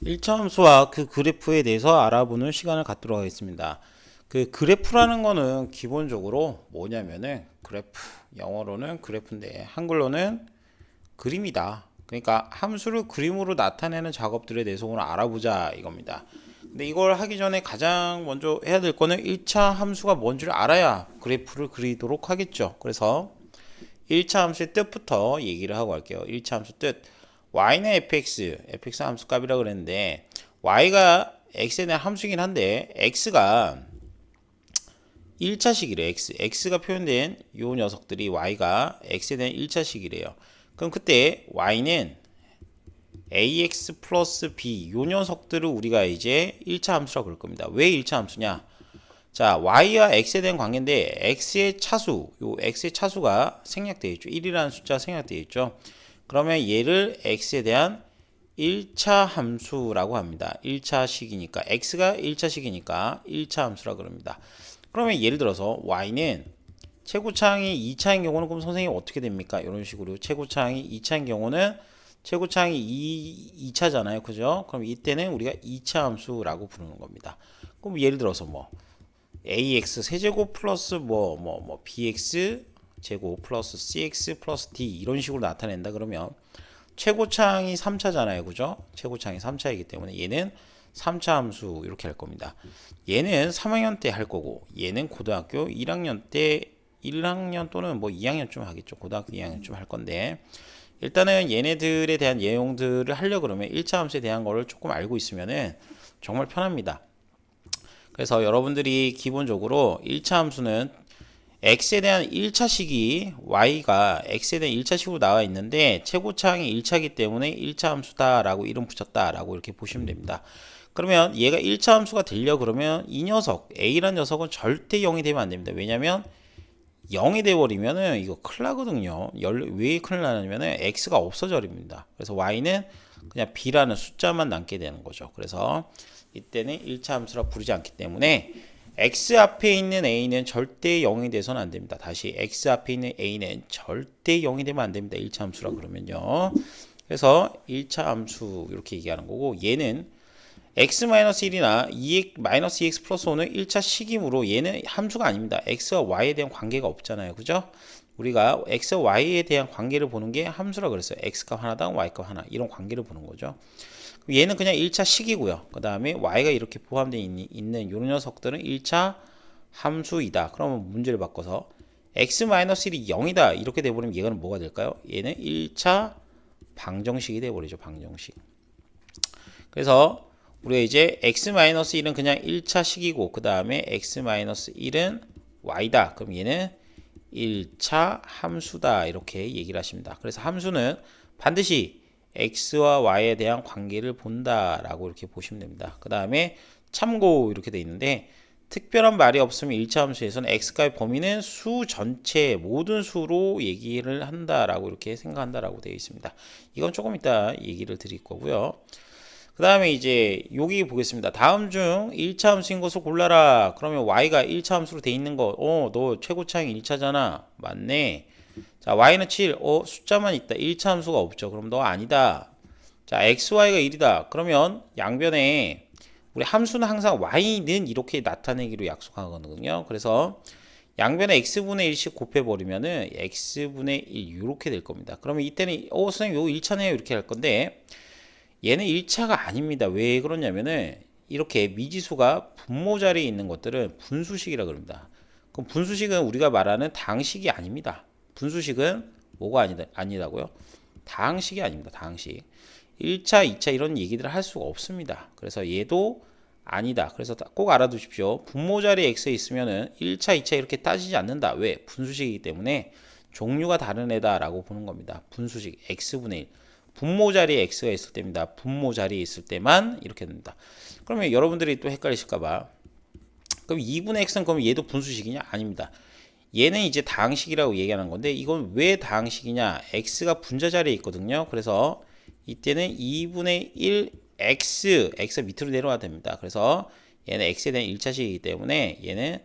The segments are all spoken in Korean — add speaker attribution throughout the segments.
Speaker 1: 1차 함수와 그 그래프에 대해서 알아보는 시간을 갖도록 하겠습니다. 그 그래프라는 거는 기본적으로 뭐냐면은 그래프, 영어로는 그래프인데 한글로는 그림이다. 그러니까 함수를 그림으로 나타내는 작업들에 대해서 오늘 알아보자 이겁니다. 근데 이걸 하기 전에 가장 먼저 해야 될 거는 1차 함수가 뭔지를 알아야 그래프를 그리도록 하겠죠. 그래서 1차 함수의 뜻부터 얘기를 하고 갈게요. 1차 함수 뜻. y는 fx 함수 값이라고 그랬는데 y가 x에 대한 함수이긴 한데 x가 1차식이래. x가 표현된 요 녀석들이 y가 x에 대한 1차식이래요. 그럼 그때 y는 ax 플러스 b 요 녀석들을 우리가 이제 1차 함수라고 그럴 겁니다. 왜 1차 함수냐? 자, y와 x에 대한 관계인데 x의 차수, 요 x의 차수가 생략되어 있죠. 1이라는 숫자가 생략되어 있죠. 그러면 얘를 x에 대한 1차 함수라고 합니다. 1차식이니까 x가 1차식이니까 1차 함수라고 그럽니다. 그러면 예를 들어서 y는 최고차항이 2차인 경우는 그럼 선생님 어떻게 됩니까? 이런 식으로 최고차항이 2차인 경우는 최고차항이 2차잖아요. 그죠? 그럼 이때는 우리가 2차 함수라고 부르는 겁니다. 그럼 예를 들어서 뭐 ax 세제곱 플러스 bx 제곱 플러스 cx 플러스 d 이런 식으로 나타낸다 그러면 최고차항이 3차잖아요. 그죠? 최고차항이 3차이기 때문에 얘는 3차 함수 이렇게 할 겁니다. 얘는 3학년 때 할 거고 얘는 고등학교 1학년 때 1학년 또는 뭐 2학년쯤 하겠죠. 고등학교 2학년쯤 할 건데 일단은 얘네들에 대한 내용들을 하려 그러면 1차 함수에 대한 거를 조금 알고 있으면은 정말 편합니다. 그래서 여러분들이 기본적으로 1차 함수는 x에 대한 1차식이 y가 x에 대한 1차식으로 나와 있는데 최고차항이 1차이기 때문에 1차 함수다라고 이름 붙였다라고 이렇게 보시면 됩니다. 그러면 얘가 1차 함수가 되려 그러면 이 녀석 a라는 녀석은 절대 0이 되면 안 됩니다. 왜냐면 0이 돼버리면은 이거 큰일 나거든요. 왜 큰일 나냐면은 x가 없어져 버립니다. 그래서 y는 그냥 b라는 숫자만 남게 되는 거죠. 그래서 이때는 1차 함수라 부르지 않기 때문에 x 앞에 있는 a는 절대 0이 돼서는 안 됩니다. 다시 x 앞에 있는 a는 절대 0이 되면 안 됩니다. 1차 함수라 그러면요. 그래서 1차 함수 이렇게 얘기하는 거고 얘는 x-1이나 2x 플러스 5는 1차 식이므로 얘는 함수가 아닙니다. x와 y에 대한 관계가 없잖아요. 그죠? 우리가 x와 y에 대한 관계를 보는 게 함수라 그랬어요. x값 하나당 y값 하나 이런 관계를 보는 거죠. 얘는 그냥 1차 식이고요. 그 다음에 y가 이렇게 포함되어 있는 이 녀석들은 1차 함수이다. 그러면 문제를 바꿔서 x-1이 0이다. 이렇게 돼버리면 얘는 뭐가 될까요? 얘는 1차 방정식이 돼버리죠. 방정식. 그래서 우리가 이제 x-1은 그냥 1차 식이고 그 다음에 x-1은 y다. 그럼 얘는 1차 함수다. 이렇게 얘기를 하십니다. 그래서 함수는 반드시 x와 y에 대한 관계를 본다라고 이렇게 보시면 됩니다. 그 다음에 참고 이렇게 돼 있는데 특별한 말이 없으면 1차 함수에서는 x가의 범위는 수 전체 모든 수로 얘기를 한다라고 이렇게 생각한다라고 되어 있습니다. 이건 조금 이따 얘기를 드릴 거고요. 그 다음에 이제 여기 보겠습니다. 다음 중 1차 함수인 것을 골라라. 그러면 y가 1차 함수로 돼 있는 거. 너 최고차항이 1차잖아. 맞네. 자, y는 7. 숫자만 있다. 1차 함수가 없죠. 그럼 너 아니다. 자, xy가 1이다. 그러면 양변에 우리 함수는 항상 y는 이렇게 나타내기로 약속하거든요. 그래서 양변에 x분의 1씩 곱해버리면은 x분의 1 이렇게 될 겁니다. 그러면 이때는 선생님 요 1차네요. 이렇게 할 건데 얘는 1차가 아닙니다. 왜 그러냐면은 이렇게 미지수가 분모 자리에 있는 것들은 분수식이라 그럽니다. 그럼 분수식은 우리가 말하는 다항식이 아닙니다. 분수식은 뭐가 아니다고요? 다항식이 아닙니다. 다항식. 1차, 2차 이런 얘기들을 할 수가 없습니다. 그래서 얘도 아니다. 그래서 꼭 알아두십시오. 분모 자리에 x에 있으면은 1차, 2차 이렇게 따지지 않는다. 왜? 분수식이기 때문에 종류가 다른 애다라고 보는 겁니다. 분수식 x분의 1. 분모 자리에 x가 있을 때입니다. 분모 자리에 있을 때만 이렇게 됩니다. 그러면 여러분들이 또 헷갈리실까봐 그럼 2분의 x는 그럼 얘도 분수식이냐? 아닙니다. 얘는 이제 다항식이라고 얘기하는 건데 이건 왜 다항식이냐? x가 분자 자리에 있거든요. 그래서 이때는 2분의 1 x가 밑으로 내려와야 됩니다. 그래서 얘는 x에 대한 1차식이기 때문에 얘는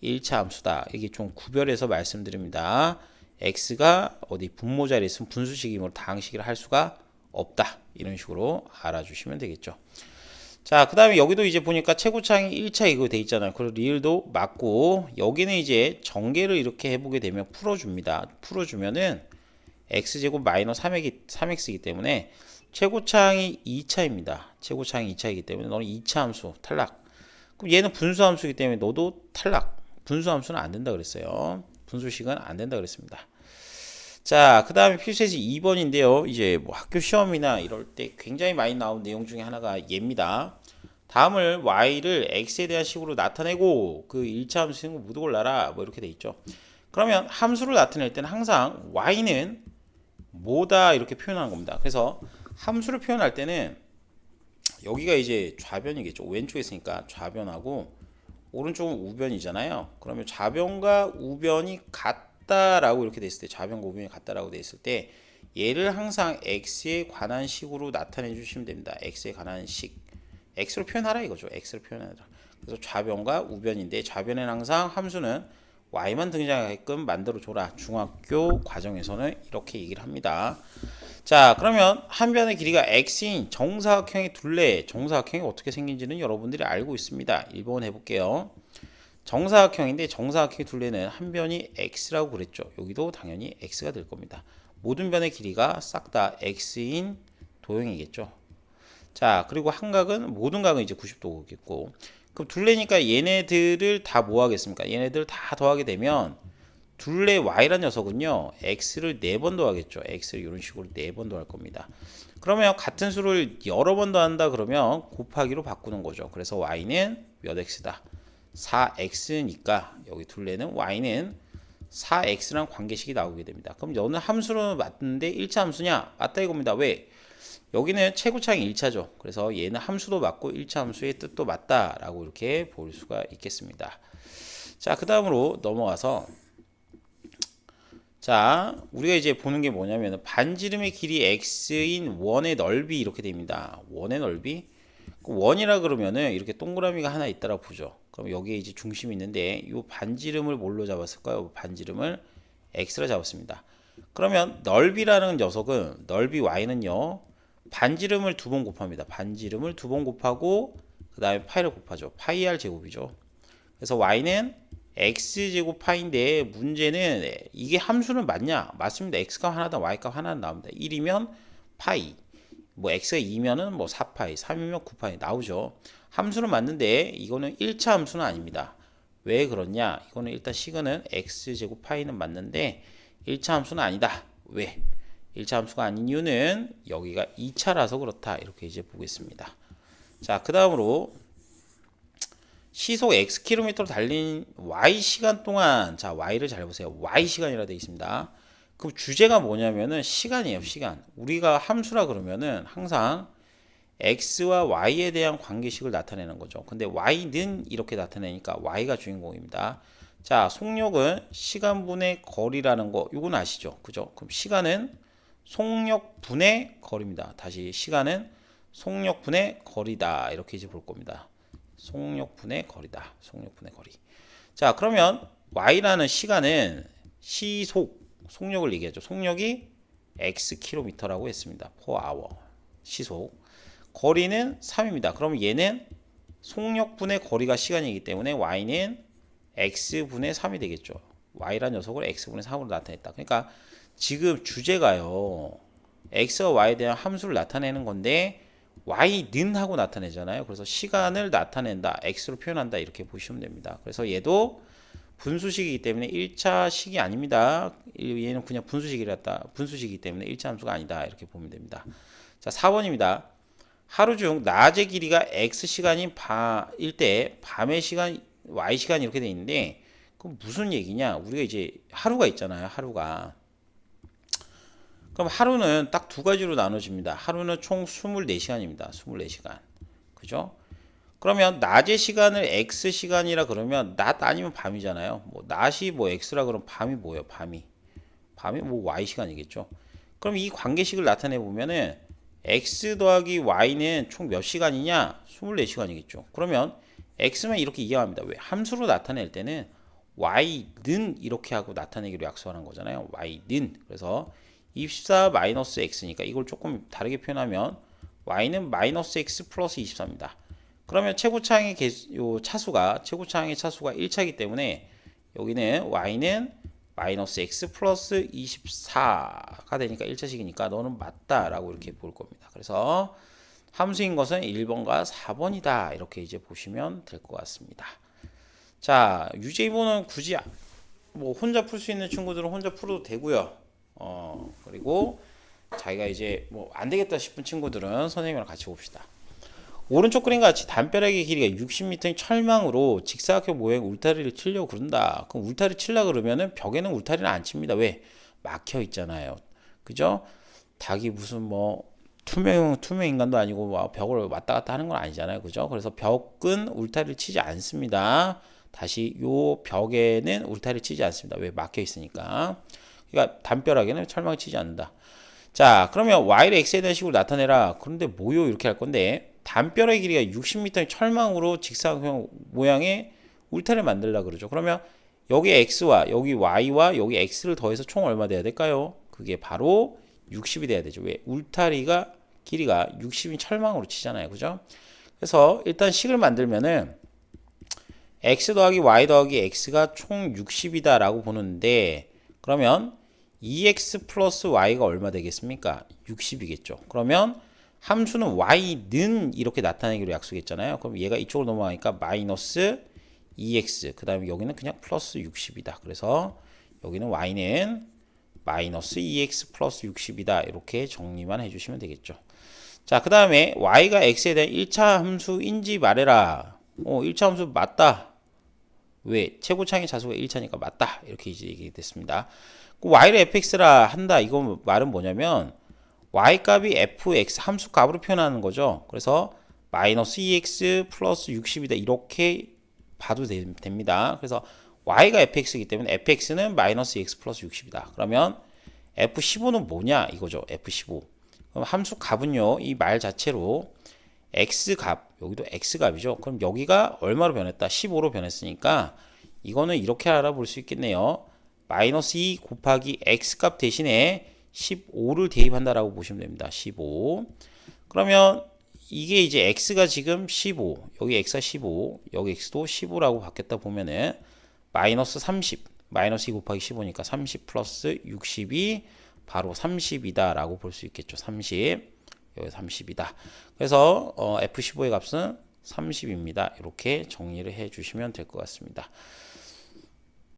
Speaker 1: 1차 함수다. 이게 좀 구별해서 말씀드립니다. x가 어디 분모 자리에 있으면 분수식이므로 다항식이라 할 수가 없다. 이런 식으로 알아주시면 되겠죠. 자, 그 다음에 여기도 이제 보니까 최고차항이 1차 이거 돼 있잖아요. 그리고 리을도 맞고, 여기는 이제 전개를 이렇게 해보게 되면 풀어줍니다. 풀어주면은 x제곱 마이너스 3x이기 때문에 최고차항이 2차입니다. 최고차항이 2차이기 때문에 너는 2차 함수 탈락. 그럼 얘는 분수함수이기 때문에 너도 탈락. 분수함수는 안 된다 그랬어요. 분수식은 안 된다 그랬습니다. 자, 그 다음에 필수예제 2번인데요. 이제 뭐 학교 시험이나 이럴 때 굉장히 많이 나온 내용 중에 하나가 얘입니다. 다음을 y를 x에 대한 식으로 나타내고 그 1차 함수는 모두 골라라. 뭐 이렇게 돼 있죠. 그러면 함수를 나타낼 때는 항상 y는 뭐다 이렇게 표현하는 겁니다. 그래서 함수를 표현할 때는 여기가 이제 좌변이겠죠. 왼쪽에 있으니까 좌변하고 오른쪽은 우변이잖아요. 그러면 좌변과 우변이 같다라고 이렇게 됐을 때, 좌변과 우변이 같다라고 됐을 때 얘를 항상 x에 관한 식으로 나타내 주시면 됩니다. x에 관한 식. x로 표현하라 이거죠. x로 표현하라. 그래서 좌변과 우변인데 좌변에는 항상 함수는 y만 등장하게끔 만들어 줘라. 중학교 과정에서는 이렇게 얘기를 합니다. 자, 그러면 한 변의 길이가 x인 정사각형의 둘레, 정사각형이 어떻게 생긴지는 여러분들이 알고 있습니다. 1번 해볼게요. 정사각형인데 정사각형의 둘레는 한 변이 x라고 그랬죠. 여기도 당연히 x가 될 겁니다. 모든 변의 길이가 싹 다 x인 도형이겠죠. 자, 그리고 한 각은, 모든 각은 이제 90도겠고, 그럼 둘레니까 얘네들을 다 뭐 하겠습니까? 얘네들 다 더하게 되면 둘레 y란 녀석은요, x를 4번 더하겠죠. x를 이런 식으로 4번 더할 겁니다. 그러면 같은 수를 여러 번 더한다 그러면 곱하기로 바꾸는 거죠. 그래서 y는 몇 x다? 4x니까 여기 둘레는 y는 4x란 관계식이 나오게 됩니다. 그럼 너는 함수로 맞는데 1차 함수냐? 맞다 이겁니다. 왜? 여기는 최고차항이 1차죠. 그래서 얘는 함수도 맞고 1차 함수의 뜻도 맞다라고 이렇게 볼 수가 있겠습니다. 자, 그 다음으로 넘어가서, 자, 우리가 이제 보는 게 뭐냐면 반지름의 길이 x인 원의 넓이 이렇게 됩니다. 원의 넓이. 원이라 그러면은 이렇게 동그라미가 하나 있다라고 보죠. 그럼 여기에 이제 중심이 있는데 이 반지름을 뭘로 잡았을까요? 반지름을 x로 잡았습니다. 그러면 넓이라는 녀석은, 넓이 y는요, 반지름을 2번 곱합니다. 반지름을 2번 곱하고 그 다음에 파이를 곱하죠. 파이 r 제곱이죠. 그래서 y는 x제곱 파인데 문제는 이게 함수는 맞냐? 맞습니다. x값 하나당 y값 하나 나옵니다. 1이면 파이, 뭐 x가 2면은 뭐 4파이, 3이면 9파이 나오죠. 함수는 맞는데 이거는 1차 함수는 아닙니다. 왜 그렇냐? 이거는 일단 시그는 x제곱 파이는 맞는데 1차 함수는 아니다. 왜? 1차 함수가 아닌 이유는 여기가 2차라서 그렇다. 이렇게 이제 보겠습니다. 자, 그 다음으로 시속 xkm로 달린 y시간 동안, 자, y를 잘 보세요. y시간이라 되어 있습니다. 그럼 주제가 뭐냐면은 시간이에요. 시간. 우리가 함수라 그러면은 항상 x와 y에 대한 관계식을 나타내는 거죠. 근데 y는 이렇게 나타내니까 y가 주인공입니다. 자, 속력은 시간분의 거리라는 거, 이건 아시죠? 그죠? 그럼 시간은 속력분의 거리입니다. 다시 시간은 속력분의 거리다. 이렇게 이제 볼 겁니다. 속력분의 거리다. 속력분의 거리. 자, 그러면 y라는 시간은 시속, 속력을 얘기하죠. 속력이 xkm라고 했습니다. per hour. 시속. 거리는 3입니다. 그럼 얘는 속력분의 거리가 시간이기 때문에 y는 x분의 3이 되겠죠. y라는 녀석을 x분의 3으로 나타냈다. 그러니까 지금 주제가요, x와 y에 대한 함수를 나타내는 건데 y는 하고 나타내잖아요. 그래서 시간을 나타낸다, x로 표현한다 이렇게 보시면 됩니다. 그래서 얘도 분수식이기 때문에 1차 식이 아닙니다. 얘는 그냥 분수식이기 때문에 1차 함수가 아니다 이렇게 보면 됩니다. 자, 4번입니다. 하루 중 낮의 길이가 x시간인 일 때 밤의 시간 y시간 이렇게 돼 있는데, 그럼 무슨 얘기냐? 우리가 이제 하루가 있잖아요. 하루가. 그럼 하루는 딱 두 가지로 나눠집니다. 하루는 총 24시간입니다. 24시간. 그죠? 그러면 낮의 시간을 x시간이라 그러면 낮 아니면 밤이잖아요. 뭐 낮이 뭐 x라 그러면 밤이 뭐예요? 밤이 뭐 y시간이겠죠. 그럼 이 관계식을 나타내 보면은 x 더하기 y는 총 몇 시간이냐? 24시간이겠죠. 그러면 x만 이렇게 이해합니다. 왜? 함수로 나타낼 때는 y는 이렇게 하고 나타내기로 약속하는 거잖아요. y는. 그래서 24 마이너스 x니까 이걸 조금 다르게 표현하면 y는 마이너스 x 플러스 24입니다. 그러면 최고차항의 최고차항의 차수가 1차이기 때문에 여기는 y는 마이너스 x 플러스 24가 되니까 1차식이니까 너는 맞다라고 이렇게 볼 겁니다. 그래서 함수인 것은 1번과 4번이다. 이렇게 이제 보시면 될 것 같습니다. 자, UJ보는 굳이 뭐 혼자 풀 수 있는 친구들은 혼자 풀어도 되고요. 그리고 자기가 이제 뭐 안 되겠다 싶은 친구들은 선생님이랑 같이 봅시다. 오른쪽 그림과 같이 담벼락의 길이가 60m인 철망으로 직사각형 모양 울타리를 치려고 그런다. 그럼 울타리 치려고 그러면은 벽에는 울타리는 안 칩니다. 왜? 막혀 있잖아요. 그죠? 닭이 무슨 뭐 투명 인간도 아니고 뭐 벽을 왔다 갔다 하는 건 아니잖아요. 그죠? 그래서 벽은 울타리를 치지 않습니다. 다시 요 벽에는 울타리를 치지 않습니다. 왜? 막혀 있으니까. 그러니까 담벼락에는 철망을 치지 않는다. 자, 그러면 y를 x에 대한 식으로 나타내라. 그런데 뭐요? 이렇게 할 건데 담벼락의 길이가 60m의 철망으로 직사각형 모양의 울타리를 만들려고 그러죠. 그러면 여기 x와 여기 y와 여기 x를 더해서 총 얼마 돼야 될까요? 그게 바로 60이 돼야 되죠. 왜? 울타리가 길이가 60인 철망으로 치잖아요. 그죠? 그래서 일단 식을 만들면은 x 더하기 y 더하기 x가 총 60이다 라고 보는데 그러면 2x 플러스 y가 얼마 되겠습니까? 60이겠죠. 그러면 함수는 y는 이렇게 나타내기로 약속했잖아요. 그럼 얘가 이쪽으로 넘어가니까 마이너스 2x 그 다음에 여기는 그냥 플러스 60이다. 그래서 여기는 y는 마이너스 2x 플러스 60이다. 이렇게 정리만 해주시면 되겠죠. 자, 그 다음에 y가 x에 대한 1차 함수인지 말해라. 1차 함수 맞다. 왜? 최고차항의 자수가 1차니까 맞다. 이렇게 이제 얘기됐습니다. y를 fx라 한다. 이거 말은 뭐냐면 y 값이 fx 함수 값으로 표현하는 거죠. 그래서 마이너스 2x 플러스 60이다. 이렇게 봐도 됩니다. 그래서 y가 fx이기 때문에 fx는 마이너스 2x 플러스 60이다. 그러면 f15는 뭐냐 이거죠. f15. 그럼 함수 값은요. 이 말 자체로 x 값, 여기도 x 값이죠. 그럼 여기가 얼마로 변했다? 15로 변했으니까 이거는 이렇게 알아볼 수 있겠네요. 마이너스 2 곱하기 x 값 대신에 15를 대입한다라고 보시면 됩니다. 15. 그러면 이게 이제 x가 지금 15, 여기 x가 15, 여기 x도 15라고 바뀌었다 보면은 마이너스 30, 마이너스 2 곱하기 15니까 30 플러스 60이 바로 30이다 라고 볼 수 있겠죠. 30, 여기 30이다. 그래서 F15의 값은 30입니다. 이렇게 정리를 해 주시면 될 것 같습니다.